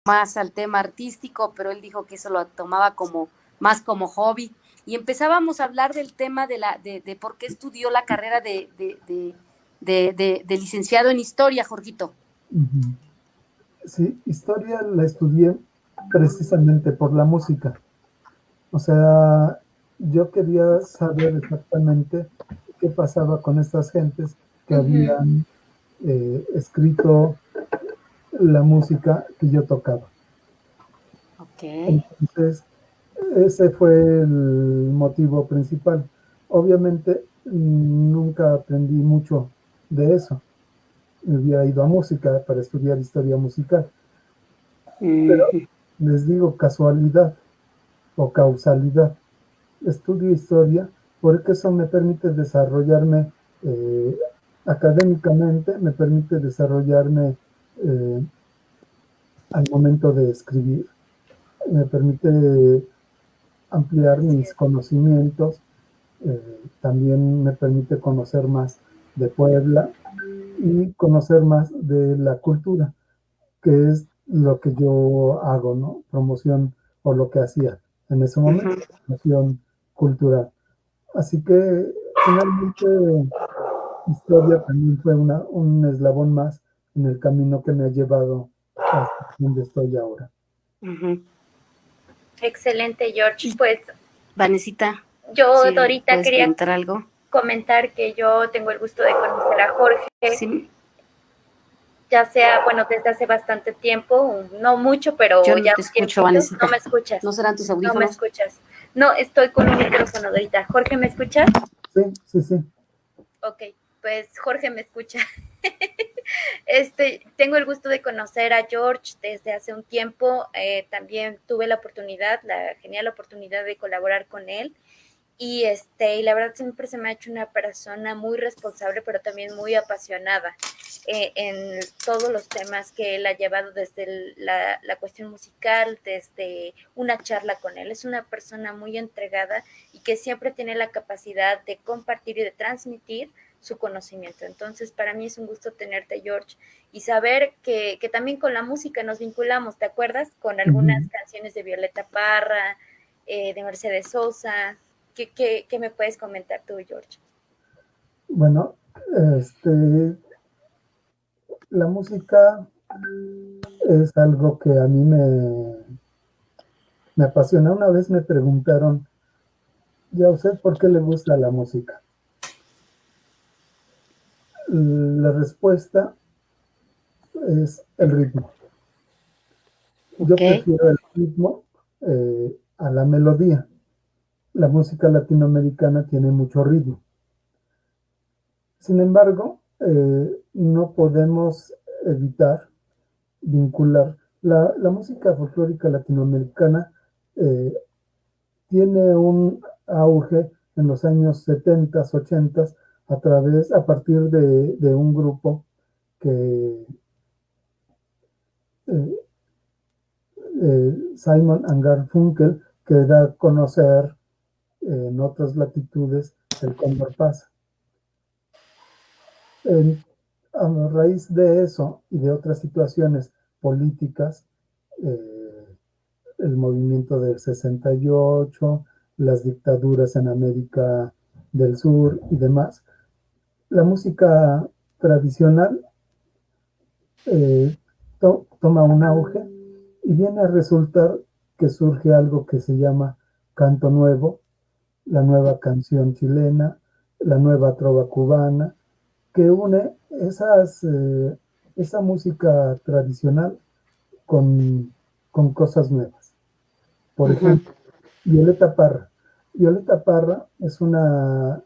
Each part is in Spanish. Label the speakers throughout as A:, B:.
A: más al tema artístico, pero él dijo que eso lo tomaba como más como hobby. Y empezábamos a hablar del tema de por qué estudió la carrera de licenciado en historia, Jorgito.
B: Uh-huh. Sí, historia la estudié precisamente por la música. O sea, yo quería saber exactamente qué pasaba con estas gentes que habían escrito la música que yo tocaba.
A: Ok.
B: Entonces, ese fue el motivo principal. Obviamente, nunca aprendí mucho de eso. Me había ido a música para estudiar historia musical. Pero les digo casualidad o causalidad. Estudio historia porque eso me permite desarrollarme académicamente, me permite desarrollarme eh, al momento de escribir, me permite ampliar
A: Así
B: mis
A: es.
B: conocimientos, también me permite conocer más de Puebla y conocer más de la cultura, que es lo que yo hago, ¿no? Promoción o lo que hacía en ese momento, promoción cultural. Así que finalmente historia también fue un eslabón más en el camino que me ha llevado hasta donde estoy ahora.
C: Excelente, George.
A: Y
C: Pues
A: Vanesita,
C: yo,
A: si
C: Dorita,
A: puedes
C: quería
A: comentar algo.
C: comentar que yo tengo el gusto de conocer a Jorge,
A: Sí,
C: ya sea, bueno, desde hace bastante tiempo, no mucho,
A: yo
C: pero
A: no
C: ya
A: te
C: un
A: escucho,
C: tiempito. No
A: Vanesita.
C: me escuchas,
A: ¿No serán tus
C: no me
A: audífonos?
C: escuchas. No, estoy con un micrófono, Dorita. Jorge, ¿me escuchas?
B: Sí, sí, sí.
C: Ok, pues Jorge me escucha. Tengo el gusto de conocer a George desde hace un tiempo. También tuve la oportunidad, la genial oportunidad de colaborar con él. Y la verdad siempre se me ha hecho una persona muy responsable, pero también muy apasionada en todos los temas que él ha llevado desde la cuestión musical, desde una charla con él. Es una persona muy entregada y que siempre tiene la capacidad de compartir y de transmitir su conocimiento. Entonces, para mí es un gusto tenerte, George, y saber que también con la música nos vinculamos, ¿te acuerdas? Con algunas
B: Uh-huh.
C: canciones de Violeta Parra, de Mercedes Sosa. ¿Qué me puedes comentar tú, George?
B: Bueno, la música es algo que a mí me apasiona. Una vez me preguntaron, ¿y a usted por qué le gusta la música? La respuesta es el ritmo.
A: Ok.
B: Yo prefiero el ritmo a la melodía. La música latinoamericana tiene mucho ritmo. Sin embargo, no podemos evitar vincular. La música folclórica latinoamericana eh, tiene un auge en los años 70, 80, a partir de un grupo que eh, Simon and Garfunkel, que da a conocer en otras latitudes el Cóndor pasa. En, a raíz de eso y de otras situaciones políticas, eh, el movimiento del 68, las dictaduras en América del Sur y demás, la música tradicional toma un auge y viene a resultar que surge algo que se llama canto nuevo, la nueva canción chilena, la nueva trova cubana, que une esa música tradicional con, con cosas nuevas. Por
A: Uh-huh.
B: ejemplo, Violeta Parra. Violeta Parra es una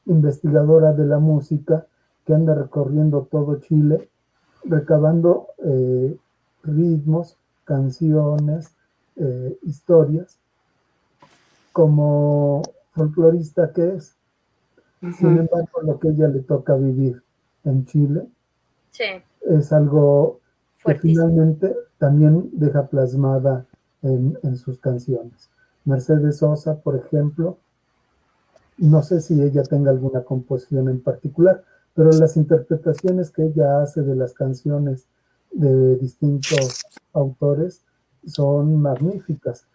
B: investigadora de la música que anda recorriendo todo Chile, recabando ritmos, canciones, historias, como folclorista que es. Sin
A: Uh-huh.
B: embargo, lo que a ella le toca vivir en Chile
C: Sí,
B: es algo que
C: fuertísimo.
B: finalmente también deja plasmada en sus canciones. Mercedes Sosa, por ejemplo, no sé si ella tenga alguna composición en particular, pero las interpretaciones que ella hace de las canciones de distintos autores son magníficas.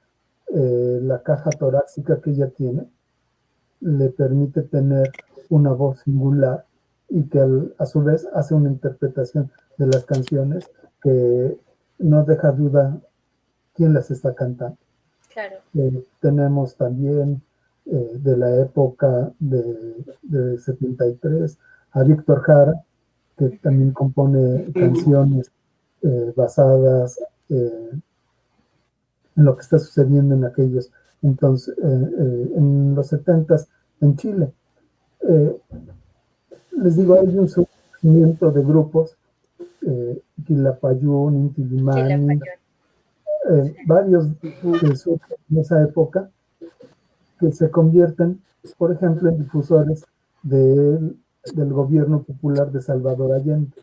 B: La caja torácica que ella tiene le permite tener una voz singular y que a su vez hace una interpretación de las canciones que no deja duda quién las está cantando.
C: Claro.
B: Tenemos también de la época de 73 a Víctor Jara, que también compone canciones basadas en lo que está sucediendo en aquellos entonces, en los 70s en Chile. Les digo, hay un surgimiento de grupos, Quilapayún, Inti Illimani, varios que surgen en esa época, que se convierten, por ejemplo, en difusores del gobierno popular de Salvador Allende.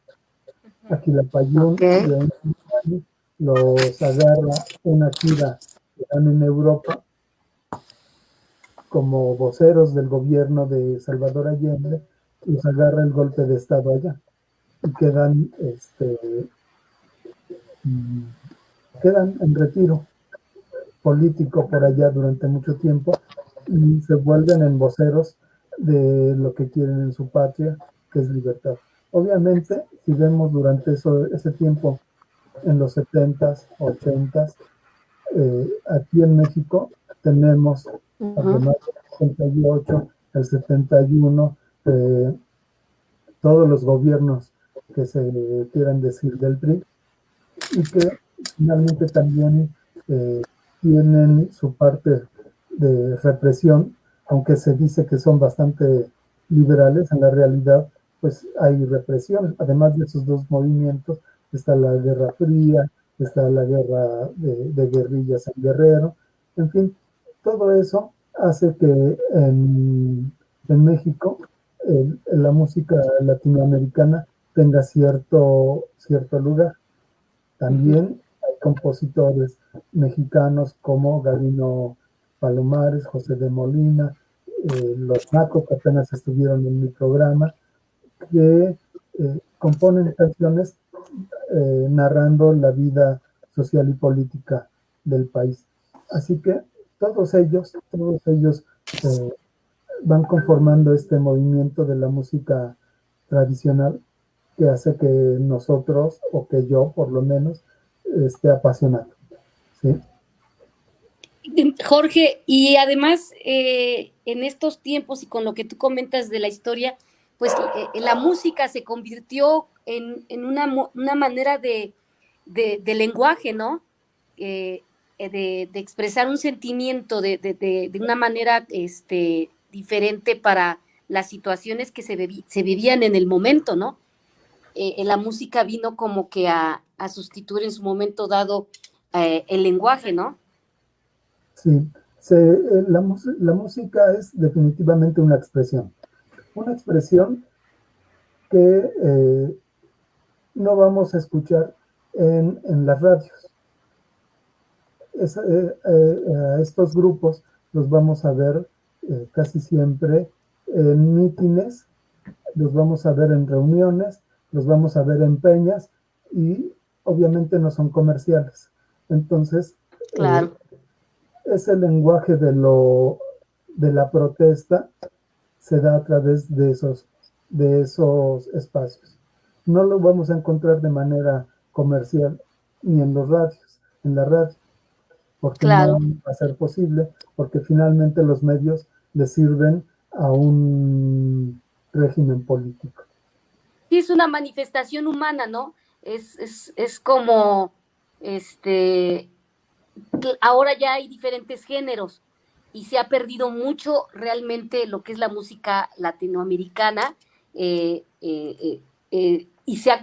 B: A Quilapayún y a Inti Illimani los agarra una gira que dan en Europa como voceros del gobierno de Salvador Allende, los agarra el golpe de Estado allá y quedan en retiro político por allá durante mucho tiempo y se vuelven en voceros de lo que quieren en su patria, que es libertad. Obviamente, si vemos durante ese tiempo, en los 70s, 80s, aquí en México tenemos, además del 78, el 71, todos los gobiernos que se quieran decir del PRI, y que finalmente también tienen su parte de represión, aunque se dice que son bastante liberales, en la realidad pues hay represión. Además de esos dos movimientos está la Guerra Fría, está la guerra de guerrillas en Guerrero, en fin, todo eso hace que en México la música latinoamericana tenga cierto lugar. También hay compositores mexicanos como Gabino Palomares, José de Molina, los Nacos que apenas estuvieron en mi programa, que componen canciones narrando la vida social y política del país. Así que todos ellos van conformando este movimiento de la música tradicional que hace que nosotros, o que yo por lo menos, esté apasionado. ¿Sí?
A: Jorge, y además en estos tiempos y con lo que tú comentas de la historia, pues la música se convirtió en una manera de lenguaje, ¿no? De expresar un sentimiento de una manera diferente para las situaciones que se vivían en el momento, ¿no? La música vino como que a sustituir en su momento dado el lenguaje, ¿no?
B: Sí, la música es definitivamente una expresión que no vamos a escuchar en las radios. A estos grupos los vamos a ver casi siempre en mítines, los vamos a ver en reuniones, los vamos a ver en peñas y obviamente no son comerciales. Entonces,
A: claro.
B: Ese lenguaje de la protesta se da a través de esos espacios. No lo vamos a encontrar de manera comercial ni en la radio, porque
A: claro.
B: no va a ser posible, porque finalmente los medios le sirven a un régimen político.
A: Sí, es una manifestación humana, ¿no? Es como, ahora ya hay diferentes géneros y se ha perdido mucho realmente lo que es la música latinoamericana y se ha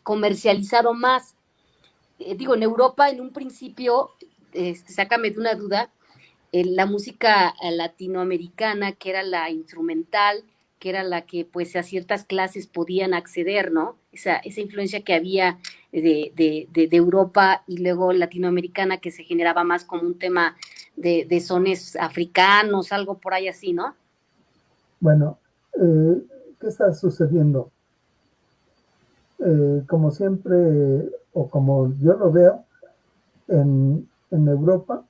A: comercializado más. Digo, en Europa en un principio, sácame de una duda, la música latinoamericana, que era la instrumental, que era la que pues a ciertas clases podían acceder, ¿no? Esa influencia que había de Europa y luego latinoamericana que se generaba más como un tema de sones africanos, algo por ahí así, ¿no?
B: Bueno, ¿qué está sucediendo? Como siempre o como yo lo veo, en Europa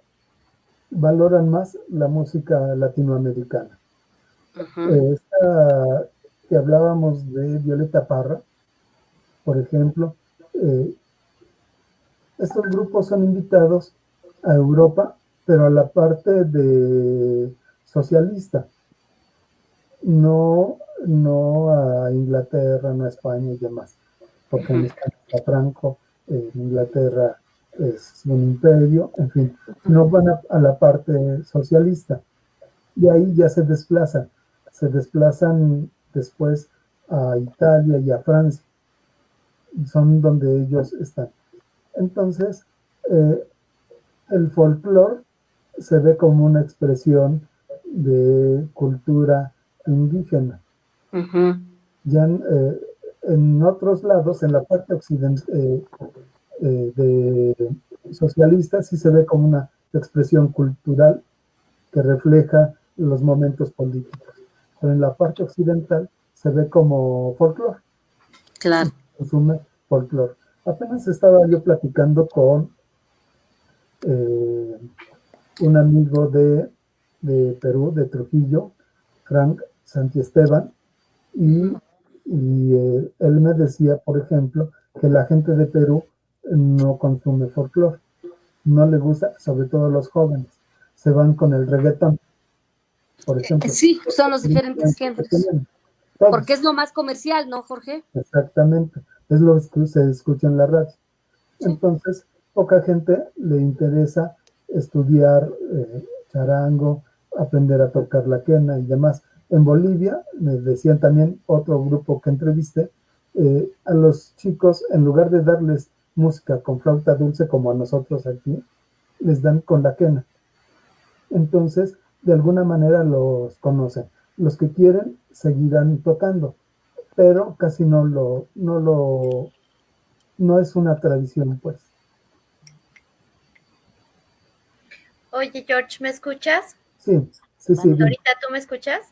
B: valoran más la música latinoamericana. Esta que hablábamos de Violeta Parra, por ejemplo, estos grupos son invitados a Europa, pero a la parte de socialista, no a Inglaterra, no a España y demás, porque en España está Franco, en Inglaterra es un imperio, en fin, no van a la parte socialista. Y ahí ya se desplazan después a Italia y a Francia, son donde ellos están. Entonces, el folclore se ve como una expresión de cultura indígena. Ya en otros lados, en la parte occidental de socialista, sí se ve como una expresión cultural que refleja los momentos políticos. Pero en la parte occidental se ve como folclore.
A: Claro.
B: Consume folclore. Apenas estaba yo platicando con un amigo de Perú, de Trujillo, Frank Santiesteban, y él me decía, por ejemplo, que la gente de Perú no consume folclore, no le gusta, sobre todo los jóvenes, se van con el reggaetón, por ejemplo.
A: Sí, son los diferentes géneros.
B: Todos.
A: Porque es lo más comercial, ¿no, Jorge?
B: Exactamente, es lo que se escucha en la radio. Sí. Entonces, poca gente le interesa estudiar charango, aprender a tocar la quena y demás. En Bolivia, me decían también otro grupo que entrevisté, a los chicos, en lugar de darles música con flauta dulce como a nosotros aquí, les dan con la quena. Entonces, de alguna manera los conocen. Los que quieren seguirán tocando, pero casi no es una tradición, pues.
C: Oye, George, ¿me escuchas?
B: Sí.
C: ¿Ahorita tú me escuchas?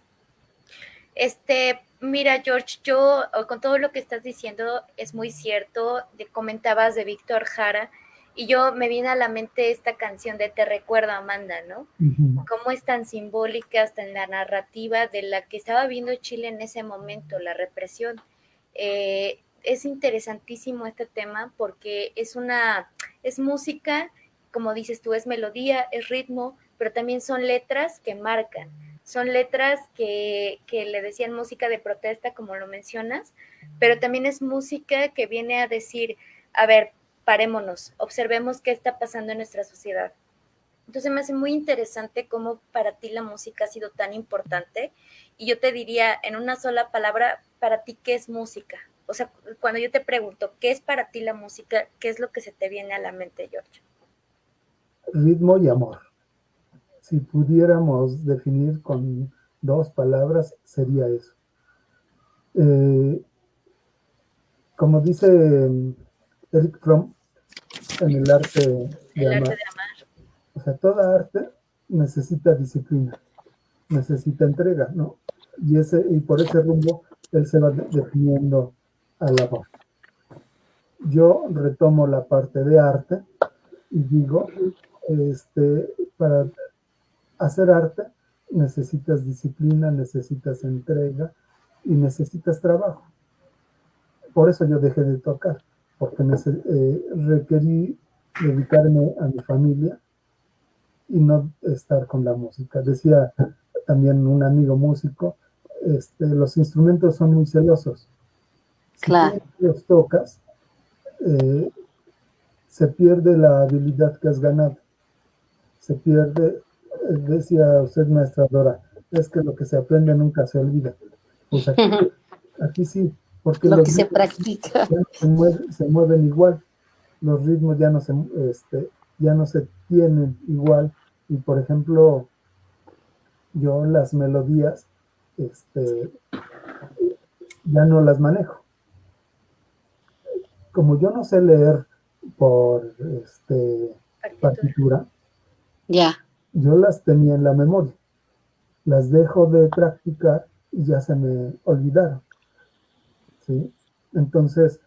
C: Mira, George, yo con todo lo que estás diciendo es muy cierto. Comentabas de Víctor Jara y yo me viene a la mente esta canción de Te recuerdo, Amanda, ¿no? Cómo es tan simbólica hasta en la narrativa de la que estaba viendo Chile en ese momento, la represión. Es interesantísimo este tema porque es música, como dices tú, es melodía, es ritmo, pero también son letras que marcan. Son letras que le decían música de protesta, como lo mencionas, pero también es música que viene a decir, a ver, parémonos, observemos qué está pasando en nuestra sociedad. Entonces me hace muy interesante cómo para ti la música ha sido tan importante. Y yo te diría en una sola palabra, para ti, ¿qué es música? O sea, cuando yo te pregunto, ¿qué es para ti la música? ¿Qué es lo que se te viene a la mente, George?
B: Ritmo y amor. Si pudiéramos definir con 2 palabras, sería eso. Como dice Eric Fromm, en el arte de amar. O sea, toda arte necesita disciplina, necesita entrega, ¿no? Y por ese rumbo él se va definiendo al amor. Yo retomo la parte de arte y digo, para hacer arte necesitas disciplina, necesitas entrega y necesitas trabajo. Por eso yo dejé de tocar, porque requerí dedicarme a mi familia y no estar con la música. Decía también un amigo músico, los instrumentos son muy celosos.
A: Claro.
B: Si tú los tocas, se pierde la habilidad que has ganado. Se pierde, decía usted, maestra Dora, es que lo que se aprende nunca se olvida. Pues aquí sí, porque
A: lo
B: los
A: que se practica.
B: Se mueven igual, los ritmos ya no se tienen igual. Y por ejemplo, yo las melodías ya no las manejo. Como yo no sé leer por partitura, yo las tenía en la memoria. Las dejo de practicar y ya se me olvidaron. ¿Sí? Entonces,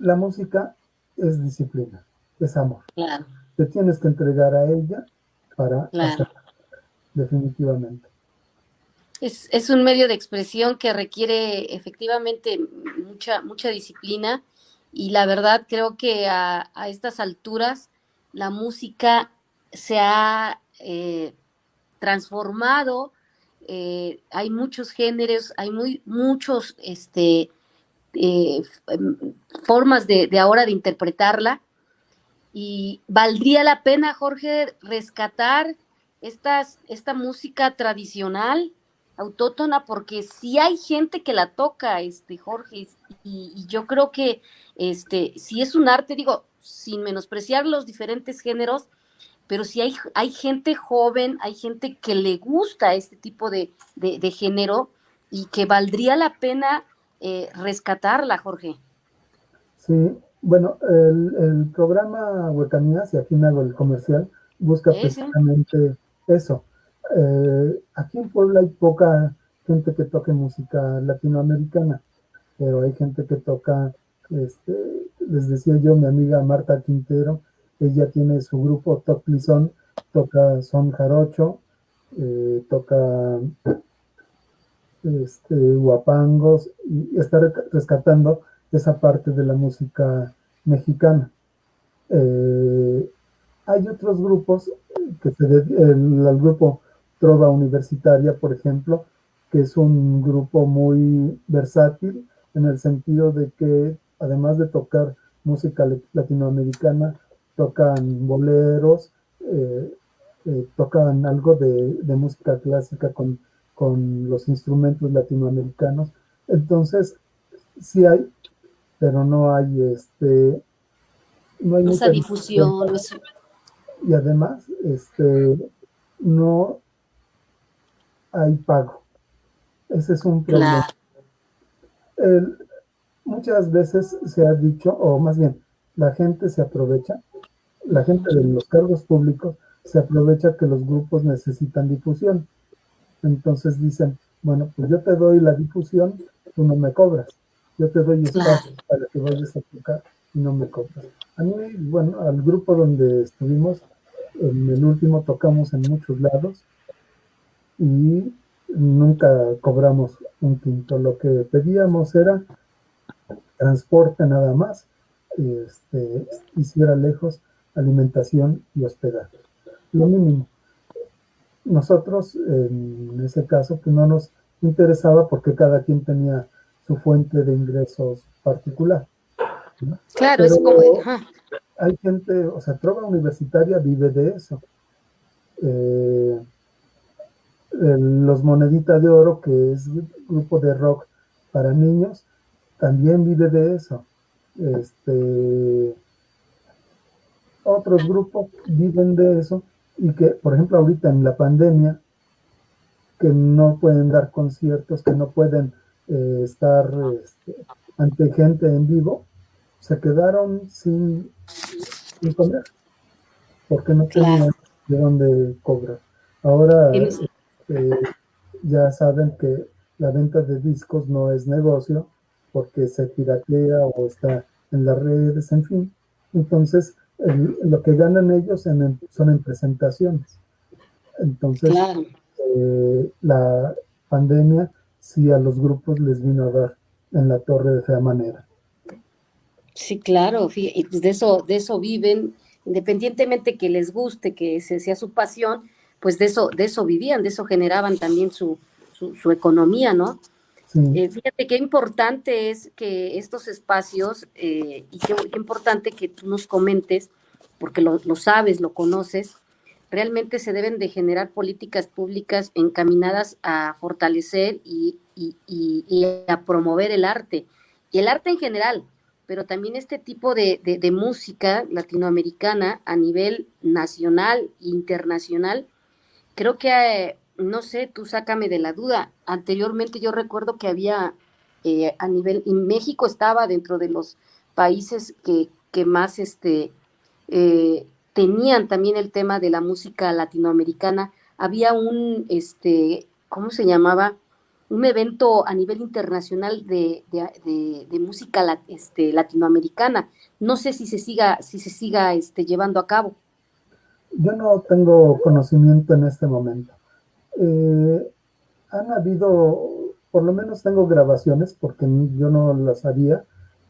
B: la música es disciplina, es amor.
A: Claro,
B: Te tienes que entregar a ella para
A: claro.
B: hacerlo, definitivamente.
A: Es un medio de expresión que requiere efectivamente mucha disciplina y la verdad creo que a estas alturas la música se ha transformado, hay muchos géneros, hay muchos formas de ahora de interpretarla y valdría la pena, Jorge, rescatar esta música tradicional, autóctona, porque sí hay gente que la toca, Jorge, y yo creo que sí es un arte, digo, sin menospreciar los diferentes géneros, pero sí hay gente joven, hay gente que le gusta este tipo de género y que valdría la pena rescatarla, Jorge.
B: Sí, bueno, el programa Huecanías, y aquí me hago el comercial, busca
A: Sí.
B: precisamente eso. Aquí en Puebla hay poca gente que toque música latinoamericana, pero hay gente que toca, les decía yo, mi amiga Marta Quintero, ella tiene su grupo Toc Lizón, toca son jarocho, toca guapangos y está rescatando esa parte de la música mexicana. Eh, Hay otros grupos el grupo Trova Universitaria, por ejemplo, que es un grupo muy versátil en el sentido de que además de tocar música latinoamericana, tocan boleros, tocan algo de música clásica con los instrumentos latinoamericanos. Entonces, sí hay, pero no hay
A: Esa
B: mucha difusión
A: difusión,
B: y además no hay pago. Ese es un problema.
A: claro,
B: El, Muchas veces se ha dicho, o más bien, la gente se aprovecha, la gente de los cargos públicos se aprovecha que los grupos necesitan difusión. Entonces dicen, bueno, pues yo te doy la difusión, tú no me cobras. Yo te doy
A: claro.
B: espacio para que vayas a tocar y no me cobras. A mí, bueno, al grupo donde estuvimos, en el último tocamos en muchos lados y nunca cobramos un quinto. Lo que pedíamos era transporte nada más, y si era lejos, alimentación y hospedaje. Lo mínimo. Nosotros, en ese caso, pues no nos interesaba porque cada quien tenía su fuente de ingresos particular, ¿no?
A: Claro, es como,
B: Pero
A: ajá,
B: hay gente, o sea, Trova Universitaria vive de eso. Eh, los Monedita de Oro, que es un grupo de rock para niños, también vive de eso. Este, Otros grupos viven de eso y que, por ejemplo, ahorita en la pandemia, que no pueden dar conciertos, que no pueden estar ante gente en vivo, se quedaron sin comer porque no
A: claro.
B: tenían de dónde cobrar. Ahora
A: Tienes,
B: ya saben que la venta de discos no es negocio porque se piratea o está en las redes, en fin. Entonces, lo que ganan ellos son en presentaciones. Entonces,
A: claro.
B: la pandemia sí a los grupos les vino a dar en la torre de fea manera.
A: Sí, claro, y pues de eso viven, independientemente que les guste, que ese sea su pasión, pues de eso vivían, de eso generaban también su economía, ¿no?
B: Sí,
A: Fíjate qué importante es que estos espacios, y qué importante que tú nos comentes, porque lo sabes, lo conoces, realmente se deben de generar políticas públicas encaminadas a fortalecer y a promover el arte, y el arte en general, pero también este tipo de música latinoamericana a nivel nacional e internacional. Creo que, no sé, tú sácame de la duda. Anteriormente yo recuerdo que había a nivel, y México estaba dentro de los países que más tenían también el tema de la música latinoamericana. Había ¿cómo se llamaba? un evento a nivel internacional de música latinoamericana. No sé si se siga llevando a cabo.
B: Yo no tengo conocimiento en este momento. Han habido, por lo menos tengo grabaciones, porque yo no las había,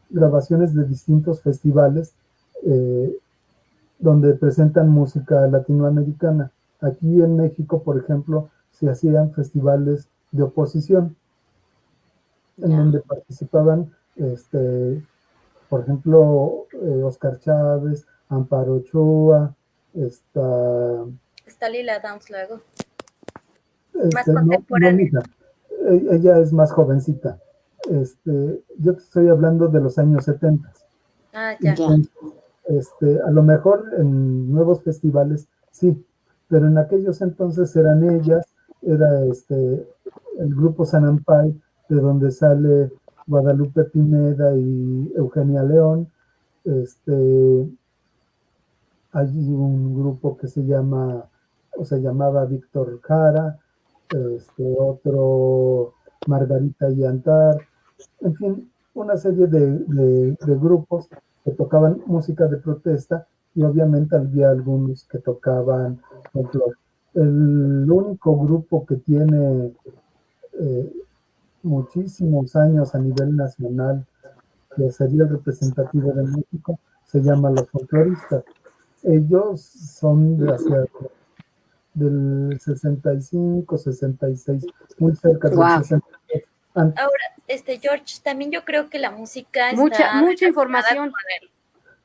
B: grabaciones de distintos festivales eh, donde presentan música latinoamericana. Aquí en México, por ejemplo, se hacían festivales de oposición, en
A: Ya.
B: donde participaban, por ejemplo, Oscar Chávez, Amparo Ochoa, esta,
C: Está Lila Downs luego, más
B: no,
C: contemporánea.
B: mija, ella es más jovencita. Yo te estoy hablando de los años 70.
C: Ah, ya.
A: Ya.
B: Entonces, a lo mejor en nuevos festivales sí, pero en aquellos entonces eran ellas, era el grupo Sanampay, de donde sale Guadalupe Pineda y Eugenia León. Este, Hay un grupo que se llama, o se llamaba Víctor Jara, otro Margarita y Antar, en fin, una serie de grupos que tocaban música de protesta y obviamente había algunos que tocaban folclore. El único grupo que tiene eh, muchísimos años a nivel nacional, que sería el representativo de México, se llama Los Folcloristas. Ellos son de hacia del 65, 66, muy cerca del
A: Wow.
B: 68. Antes.
C: Ahora, George, también yo creo que la música
A: Mucha,
C: está
A: mucha
C: relacionada
A: información.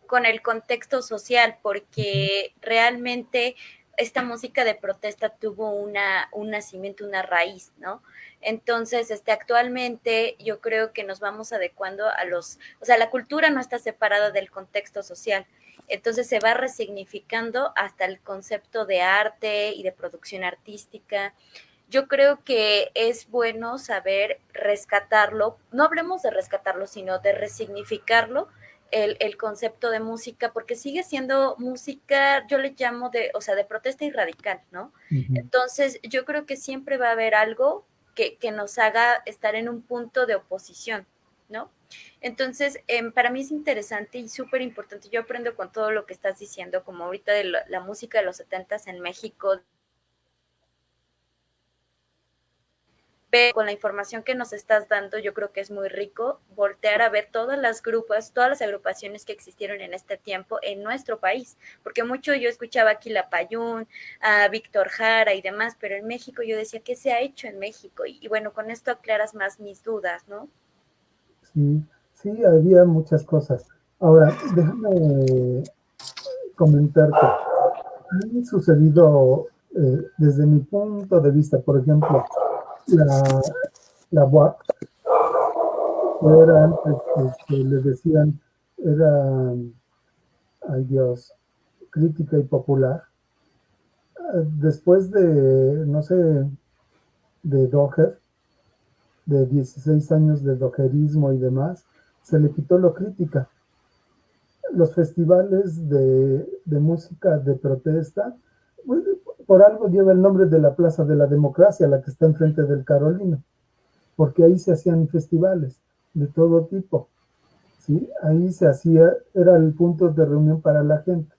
C: con el contexto social, porque realmente esta música de protesta tuvo un nacimiento, una raíz, ¿no? Entonces, actualmente yo creo que nos vamos adecuando o sea, la cultura no está separada del contexto social. Entonces se va resignificando hasta el concepto de arte y de producción artística. Yo creo que es bueno saber rescatarlo, no hablemos de rescatarlo, sino de resignificarlo, el concepto de música, porque sigue siendo música, yo le llamo o sea, de protesta y radical, ¿no?
B: Uh-huh.
C: Entonces, yo creo que siempre va a haber algo que nos haga estar en un punto de oposición, ¿no? Entonces, para mí es interesante y súper importante. Yo aprendo con todo lo que estás diciendo, como ahorita de la música de los 70s en México, con la información que nos estás dando, yo creo que es muy rico voltear a ver todas las agrupaciones que existieron en este tiempo en nuestro país, porque mucho yo escuchaba aquí la Payún, a Víctor Jara y demás, pero en México yo decía, ¿qué se ha hecho en México? Y bueno, con esto aclaras más mis dudas, ¿no?
B: Sí, sí, había muchas cosas. Ahora, déjame comentarte. Han sucedido, desde mi punto de vista, por ejemplo, la, la BUAP, que era antes, le decían, era, ay Dios, crítica y popular. Después de, no sé, de Doher, de 16 años de dojerismo y demás, se le quitó lo crítica. Los festivales de música de protesta, pues, por algo lleva el nombre de la Plaza de la Democracia, la que está enfrente del Carolino, porque ahí se hacían festivales de todo tipo, ¿sí? Ahí se hacía, era el punto de reunión para la gente.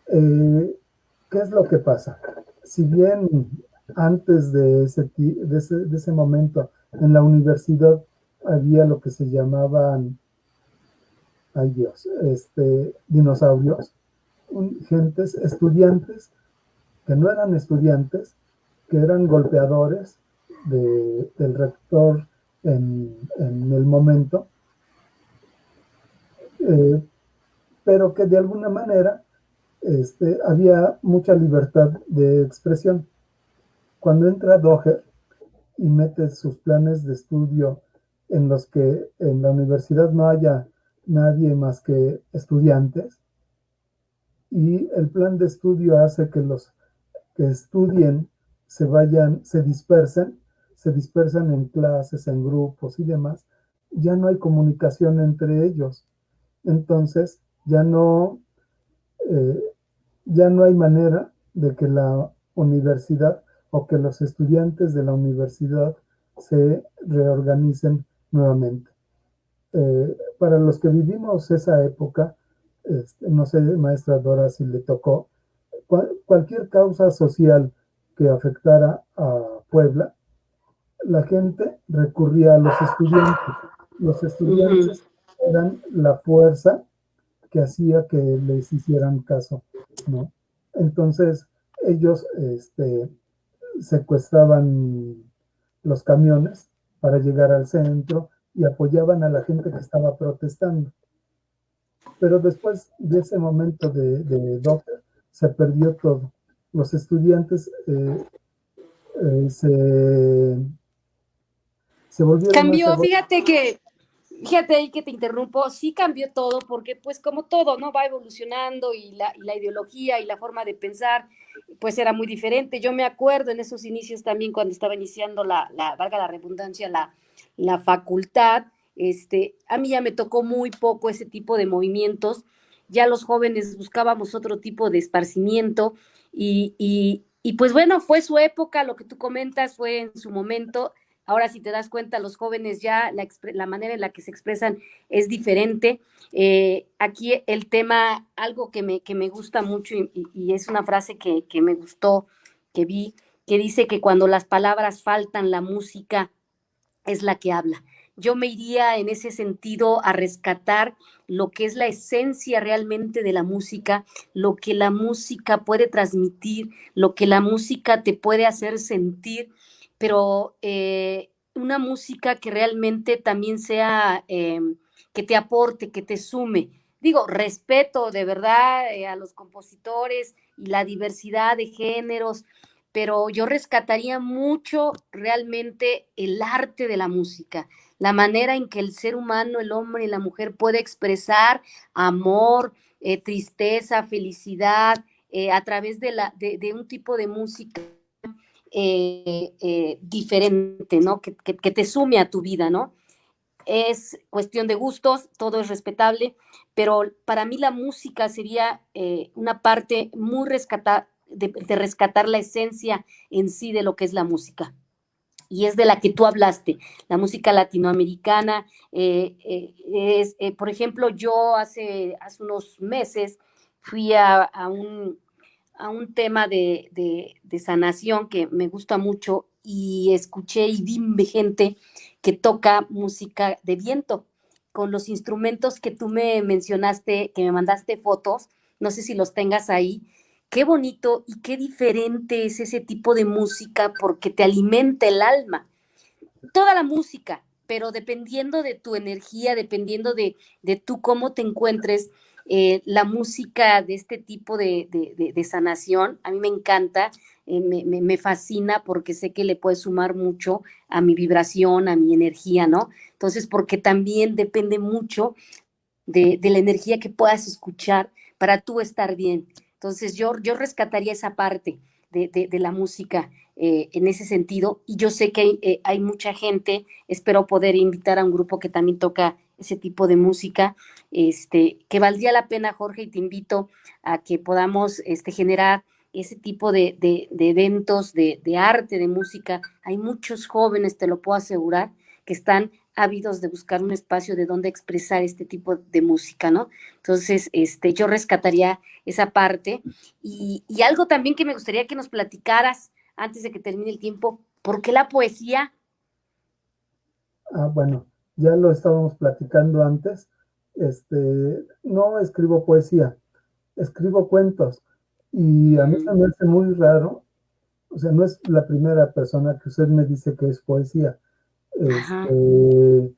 B: ¿Qué es lo que pasa? Si bien antes de ese momento en la universidad había lo que se llamaban, ay Dios, dinosaurios, gentes, estudiantes que no eran estudiantes, que eran golpeadores del rector en el momento, eh, pero que de alguna manera había mucha libertad de expresión. Cuando entra Doher y mete sus planes de estudio en los que en la universidad no haya nadie más que estudiantes, y el plan de estudio hace que los que estudien se dispersan en clases, en grupos y demás, ya no hay comunicación entre ellos. Entonces, eh, ya no hay manera de que la universidad o que los estudiantes de la universidad se reorganicen nuevamente. Para los que vivimos esa época, no sé, maestra Dora, si le tocó, cualquier causa social que afectara a Puebla, la gente recurría a los estudiantes. Los estudiantes eran la fuerza que hacía que les hicieran caso, ¿no? Entonces, ellos secuestraban los camiones para llegar al centro y apoyaban a la gente que estaba protestando. Pero después de ese momento de Docker, se perdió todo. Los estudiantes se volvieron más
A: Cambió,
B: egoístas.
A: fíjate ahí que te interrumpo, sí cambió todo porque pues como todo, ¿no? Va evolucionando y la ideología y la forma de pensar pues era muy diferente. Yo me acuerdo en esos inicios también cuando estaba iniciando valga la redundancia, la facultad, a mí ya me tocó muy poco ese tipo de movimientos, ya los jóvenes buscábamos otro tipo de esparcimiento y pues bueno, fue su época, lo que tú comentas fue en su momento. Ahora, si te das cuenta, los jóvenes ya la manera en la que se expresan es diferente. Aquí el tema, algo que me gusta mucho y es una frase que me gustó, que vi, que dice que cuando las palabras faltan, la música es la que habla. Yo me iría en ese sentido a rescatar lo que es la esencia realmente de la música, lo que la música puede transmitir, lo que la música te puede hacer sentir, pero una música que realmente también sea, que te aporte, que te sume. Digo, respeto de verdad a los compositores y la diversidad de géneros, pero yo rescataría mucho realmente el arte de la música, la manera en que el ser humano, el hombre y la mujer puede expresar amor, tristeza, felicidad, a través de un tipo de música diferente, ¿no? Que te sume a tu vida, ¿no? Es cuestión de gustos, todo es respetable, pero para mí la música sería una parte muy de rescatar la esencia en sí de lo que es la música. Y es de la que tú hablaste, la música latinoamericana. Por ejemplo, yo hace unos meses fui a un tema de sanación que me gusta mucho y escuché y vi gente que toca música de viento con los instrumentos que tú me mencionaste, que me mandaste fotos, no sé si los tengas ahí. Qué bonito y qué diferente es ese tipo de música porque te alimenta el alma. Toda la música, pero dependiendo de tu energía, dependiendo de tú cómo te encuentres, la música de este tipo de sanación, a mí me encanta, me fascina porque sé que le puede sumar mucho a mi vibración, a mi energía, ¿no? Entonces, porque también depende mucho de la energía que puedas escuchar para tú estar bien. Entonces yo rescataría esa parte de la música en ese sentido y yo sé que hay mucha gente, espero poder invitar a un grupo que también toca ese tipo de música, que valdría la pena, Jorge, y te invito a que podamos generar ese tipo de eventos de arte, de música. Hay muchos jóvenes, te lo puedo asegurar, que están ávidos de buscar un espacio de donde expresar este tipo de música, ¿no? Entonces, yo rescataría esa parte y algo también que me gustaría que nos platicaras antes de que termine el tiempo, ¿por qué la poesía?
B: Bueno, ya lo estábamos platicando antes. No escribo poesía, escribo cuentos. Y a mí se me hace muy raro, o sea, no es la primera persona que usted me dice que es poesía.
A: Ajá.
B: Me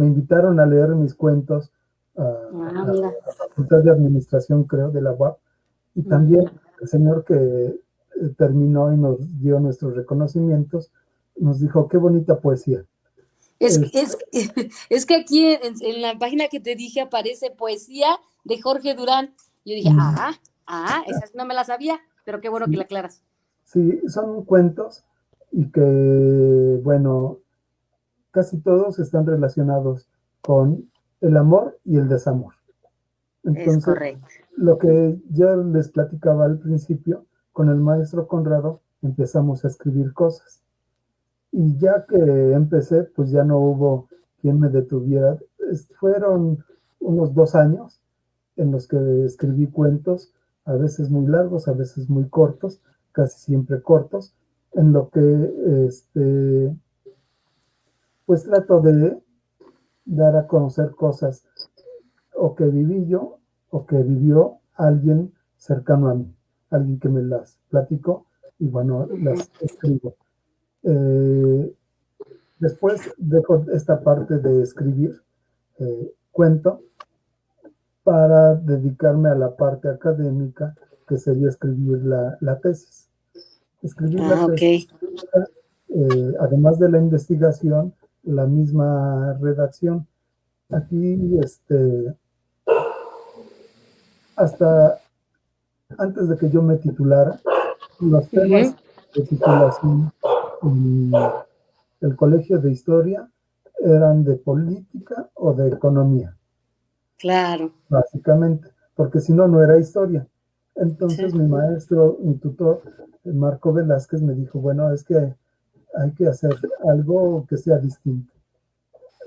B: invitaron a leer mis cuentos a
A: Mira.
B: la Facultad de Administración, creo, de la UAP, y también el señor que terminó y nos dio nuestros reconocimientos, nos dijo, qué bonita poesía.
A: Es,
B: Es,
A: es, es que aquí en la página que te dije aparece poesía de Jorge Durán. Yo dije, esa no me la sabía, pero qué bueno que la
B: sí,
A: aclaras.
B: sí, son cuentos y que, bueno, casi todos están relacionados con el amor y el desamor.
A: Es
B: Entonces,
A: correcto.
B: lo que ya les platicaba al principio, con el maestro Conrado empezamos a escribir cosas. Y ya que empecé, pues ya no hubo quien me detuviera. Fueron unos 2 años en los que escribí cuentos, a veces muy largos, a veces muy cortos, casi siempre cortos, en lo que pues trato de dar a conocer cosas o que viví yo o que vivió alguien cercano a mí, alguien que me las platicó y bueno, las escribo. Eh, Después dejo esta parte de escribir cuento para dedicarme a la parte académica, que sería escribir la tesis. Escribir la
A: Ah, ok.
B: tesis, además de la investigación, la misma redacción. Aquí, hasta antes de que yo me titulara, los temas
A: Ujú,
B: de titulación en el colegio de historia eran de política o de economía,
A: claro.
B: básicamente, porque si no, no era historia. Entonces
A: Sí.
B: mi maestro, mi tutor, Marco Velázquez, me dijo, bueno, es que hay que hacer algo que sea distinto.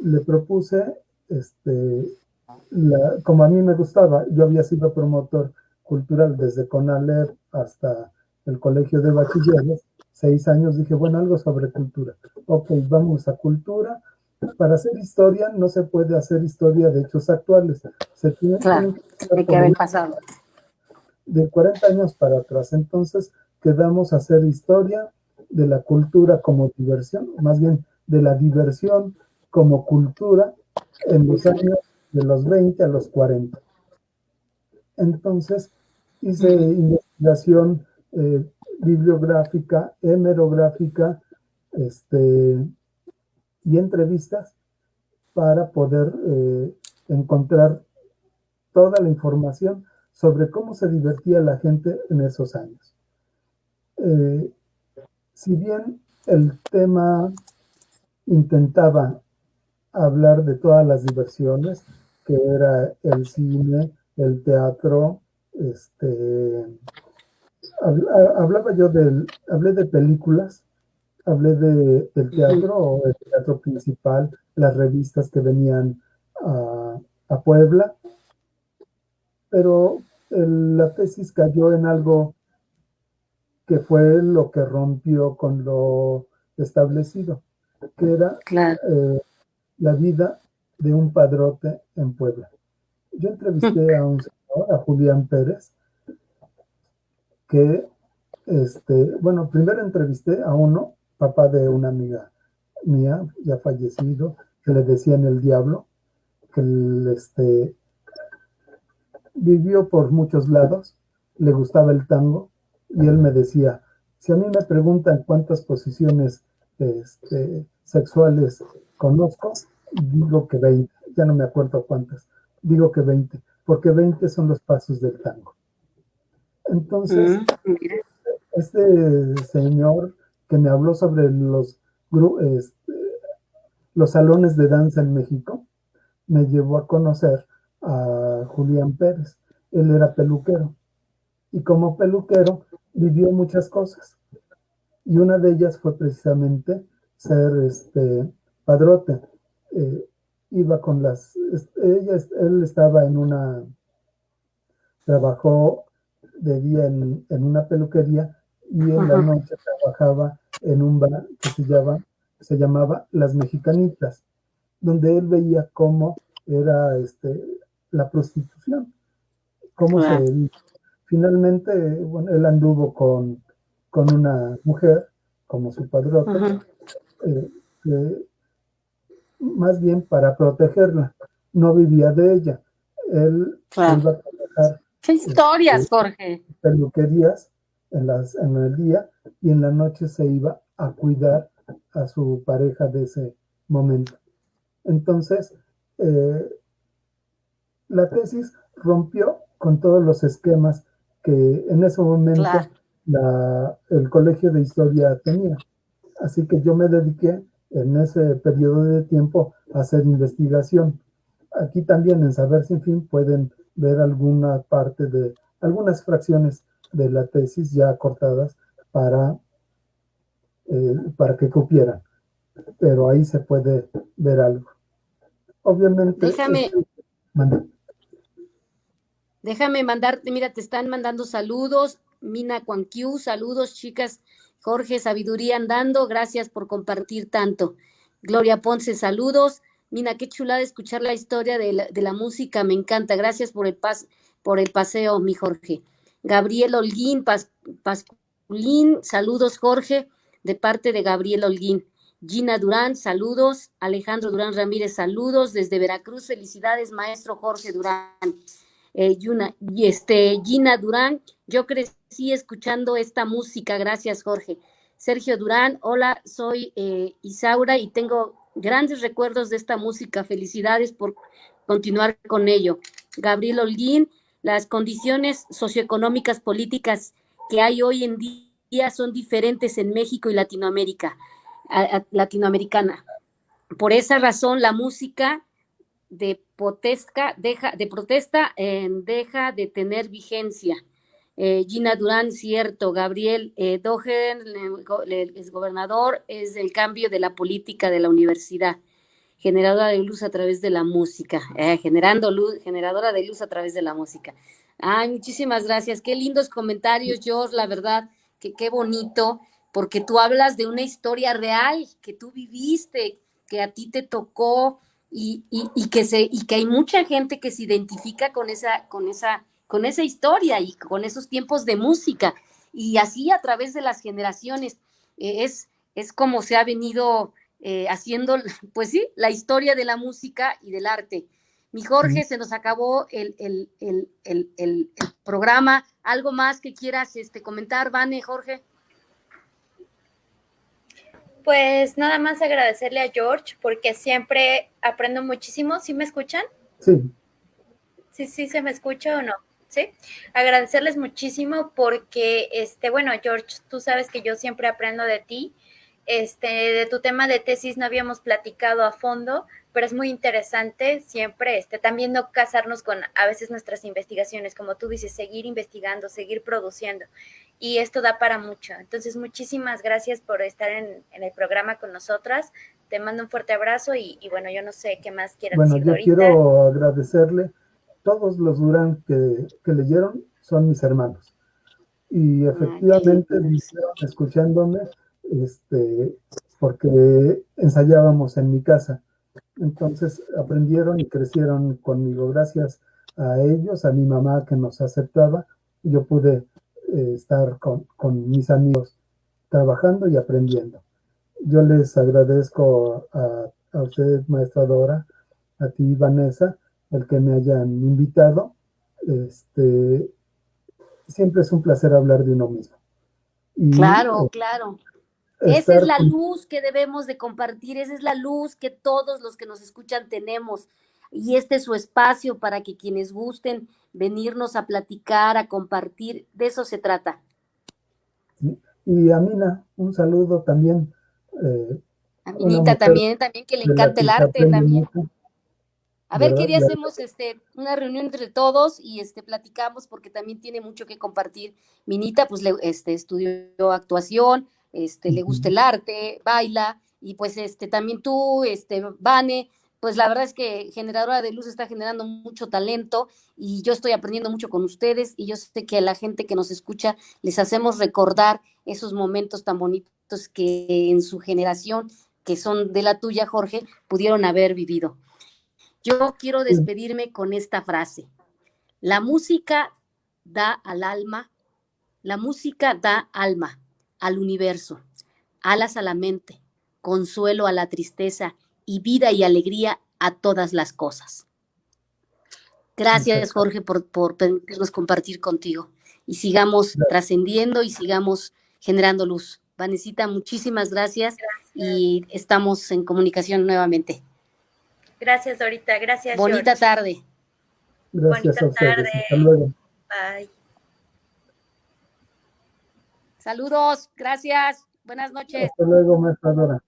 B: Le propuse, como a mí me gustaba, yo había sido promotor cultural desde CONALEP hasta el colegio de bachilleres, 6 años, dije, bueno, algo sobre cultura. Ok, vamos a cultura. Para hacer historia no se puede hacer historia de hechos actuales,
A: Claro,
B: tienen que ser
A: tiene que
B: por
A: haber
B: lo
A: pasado.
B: de 40 años para atrás. Entonces quedamos a hacer historia de la cultura como diversión, más bien de la diversión como cultura en los años de los 20 a los 40. Entonces hice
A: Ujú.
B: investigación bibliográfica, hemerográfica, este, y entrevistas para poder encontrar toda la información sobre cómo se divertía la gente en esos años. Eh, si bien el tema intentaba hablar de todas las diversiones, que era el cine, el teatro, hablaba yo hablé de películas, hablé del
A: Ujú.
B: teatro, el teatro principal, las revistas que venían a Puebla, pero la tesis cayó en algo que fue lo que rompió con lo establecido, que era
A: Claro.
B: eh, la vida de un padrote en Puebla. Yo entrevisté a un señor, a Julián Pérez, que, bueno, primero entrevisté a uno, papá de una amiga mía, ya fallecido, que le decían el diablo, que vivió por muchos lados, le gustaba el tango, y él me decía, si a mí me preguntan cuántas posiciones sexuales conozco, digo que 20, ya no me acuerdo cuántas, digo que 20, porque 20 son los pasos del tango. Entonces,
A: Mira,
B: este señor que me habló sobre los salones de danza en México, me llevó a conocer a Julián Pérez. Él era peluquero y como peluquero vivió muchas cosas y una de ellas fue precisamente ser padrote. Eh, Iba con él estaba trabajó de día en una peluquería y en la
A: ajá,
B: noche trabajaba en un bar que se llamaba Las Mexicanitas, donde él veía cómo era la prostitución, cómo
A: claro,
B: finalmente, bueno, él anduvo con una mujer como su padrote,
A: ajá,
B: que más bien para protegerla, no vivía de ella. Él se
A: claro.
B: iba a trabajar
A: Qué
B: este,
A: historias, Jorge.
B: peluquerías en el día y en la noche se iba a cuidar a su pareja de ese momento. Entonces, eh, la tesis rompió con todos los esquemas que en ese
A: Claro.
B: momento el colegio de historia tenía. Así que yo me dediqué en ese periodo de tiempo a hacer investigación. Aquí también en Saber Sin Fin pueden ver alguna parte de algunas fracciones de la tesis ya cortadas para que cupieran. pero ahí se puede ver algo. Obviamente,
A: déjame mandarte, mira, te están mandando saludos, Mina Cuanquiu, saludos, chicas, Jorge, sabiduría andando, gracias por compartir tanto. Gloria Ponce, saludos. Mina, qué chulada escuchar la historia de la música, me encanta, gracias por el paseo, mi Jorge. Gabriel Holguín, Pasculín, saludos, Jorge, de parte de Gabriel Holguín. Gina Durán, saludos. Alejandro Durán Ramírez, saludos. Desde Veracruz, felicidades, maestro Jorge Durán. Gina Durán, yo crecí escuchando esta música, gracias Jorge. Sergio Durán, hola, soy Isaura y tengo grandes recuerdos de esta música, felicidades por continuar con ello. Gabriel Holguín, las condiciones socioeconómicas políticas que hay hoy en día son diferentes en México y Latinoamérica, latinoamericana. Por esa razón, la música de protesta deja de tener vigencia. Gina Durán, cierto. Gabriel Dogen, el exgobernador, es el cambio de la política de la universidad. Generadora de luz a través de la música. Generadora de luz a través de la música. Ay, muchísimas gracias. Qué lindos comentarios, George, la verdad, que qué bonito, porque tú hablas de una historia real que tú viviste, que a ti te tocó, y que hay mucha gente que se identifica con esa historia y con esos tiempos de música, y así a través de las generaciones es como se ha venido haciendo, pues sí, la historia de la música y del arte. Mi Jorge, se nos acabó el programa. ¿Algo más que quieras comentar, Vane, Jorge?
C: Pues nada más agradecerle a George porque siempre aprendo muchísimo. ¿Sí me escuchan?
B: Sí.
C: ¿Sí se me escucha o no? Sí. Agradecerles muchísimo porque, bueno, George, tú sabes que yo siempre aprendo de ti. De tu tema de tesis no habíamos platicado a fondo, pero es muy interesante siempre, también no casarnos con a veces nuestras investigaciones, como tú dices, seguir investigando, seguir produciendo, y esto da para mucho. Entonces, muchísimas gracias por estar en el programa con nosotras. Te mando un fuerte abrazo y bueno, yo no sé qué más quieras decir
B: yo
C: ahorita.
B: Quiero agradecerle. Todos los Durán que leyeron son mis hermanos. Y efectivamente vinieron escuchándome, porque ensayábamos en mi casa. Entonces aprendieron y crecieron conmigo. Gracias a ellos, a mi mamá que nos aceptaba, yo pude estar con mis amigos trabajando y aprendiendo. Yo les agradezco a usted, maestra Dora, a ti, Vanessa, el que me hayan invitado. Siempre es un placer hablar de uno mismo. Y,
A: claro. Esa es la luz que debemos de compartir, esa es la luz que todos los que nos escuchan tenemos. Y este es su espacio para que quienes gusten venirnos a platicar, a compartir, de eso se trata.
B: Y a Mina, un saludo también.
A: A Minita también que le encanta el arte también.
B: Mucho,
A: a ver qué día hacemos una reunión entre todos y platicamos, porque también tiene mucho que compartir. Minita pues estudió actuación, le gusta el arte, baila, y pues también tú, Vane, pues la verdad es que Generadora de Luz está generando mucho talento y yo estoy aprendiendo mucho con ustedes, y yo sé que a la gente que nos escucha les hacemos recordar esos momentos tan bonitos que en su generación, que son de la tuya, Jorge, pudieron haber vivido. Yo quiero despedirme con esta frase: la música da al alma, la música da alma al universo, alas a la mente, consuelo a la tristeza y vida y alegría a todas las cosas. Gracias, Jorge, por permitirnos compartir contigo, y sigamos trascendiendo y sigamos generando luz. Vanesita, muchísimas gracias y estamos en comunicación nuevamente.
C: Gracias, Dorita. Gracias,
A: Bonita
C: George.
A: tarde.
B: Gracias
C: Bonita
B: a ustedes.
C: tarde.
B: Hasta luego.
C: Bye.
A: Saludos. Gracias. Buenas noches.
B: Hasta luego, maestra Dora.